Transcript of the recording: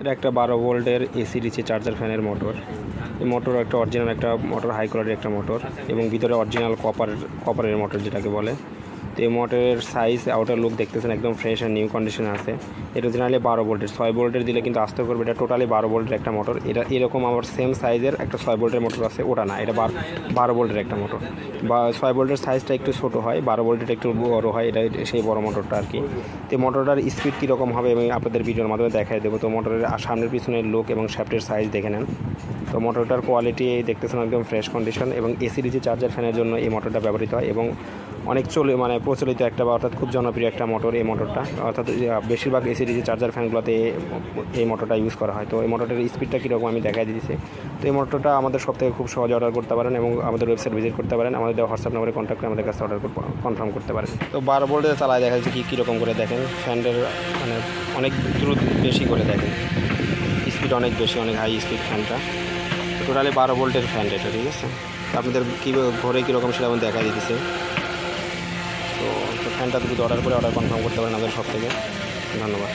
এটা একটা 12 ভোল্টের এসি ডিসি চার্জার ফ্যানের মোটর। এই মোটর একটা অরিজিনাল একটা মোটর, হাই কোয়ালিটির একটা মোটর এবং ভিতরে অরিজিনাল কপারের মোটর যেটাকে বলে। তো এই মোটরের সাইজ আউটার লুক দেখতেছেন একদম ফ্রেশ আর নিউ কন্ডিশনে আছে। এটা অরিজিনালি 12 ভোল্টের, 6 ভোল্টের দিলে কিন্তু আসতে করবে। এটা টোটালি 12 ভোল্টের একটা মোটর। এটা এরকম আমার সেম সাইজের একটা 6 ভোল্টের মোটর আছে, ওটা না, এটা 12 ভোল্টের একটা মোটর। বা 6 ভোল্টের সাইজটা একটু ছোটো হয়, 12 ভোল্টের একটু বড়ো হয়, এটা সেই বড় মোটরটা আর কি। তো মোটরটার স্পিড কীরকম হবে আমি আপনাদের ভিডিওর মাধ্যমে দেখাই দেবো। তো মোটরের সামনের পিছনের লুক এবং শ্যাফটের সাইজ দেখে নেন। তো মোটরটার কোয়ালিটি দেখতেছেন একদম ফ্রেশ কন্ডিশন এবং এসি ডিসি চার্জার ফ্যানের জন্য এই মোটরটা ব্যবহৃত হয় এবং অনেক প্রচলিত একটা বা অর্থাৎ খুব জনপ্রিয় একটা মোটর এই মোটরটা। অর্থাৎ বেশিরভাগ এসি ডিসি চার্জার ফ্যানগুলোতে এই মোটরটা ইউজ করা হয়। তো এই মোটরটার স্পিডটা কীরকম আমি দেখাই দিয়েছি। তো এই মোটরটা আমাদের সব থেকে খুব সহজে অর্ডার করতে পারেন এবং আমাদের ওয়েবসাইট ভিজিট করতে পারেন। আমাদের হোয়াটসঅ্যাপ নম্বরে কন্ট্যাক্ট করে আমাদের কাছে অর্ডার কনফার্ম করতে পারেন। তো 12 ভোল্টে চালায় দেখা যাচ্ছে কীরকম করে দেখেন, ফ্যানের মানে অনেক দ্রুত বেশি করে দেখেন, স্পিড অনেক বেশি, অনেক হাই স্পিড ফ্যানটা। টোটালি 12 ভোল্টের ফ্যান এটা, ঠিক আছে। তো আপনাদের ঘরে কীরকম সেটা আমি দেখা দিতেছে। তো ফ্যানটা যদি অর্ডার কনফার্ম করতে পারেন আমাদের সব থেকে। ধন্যবাদ।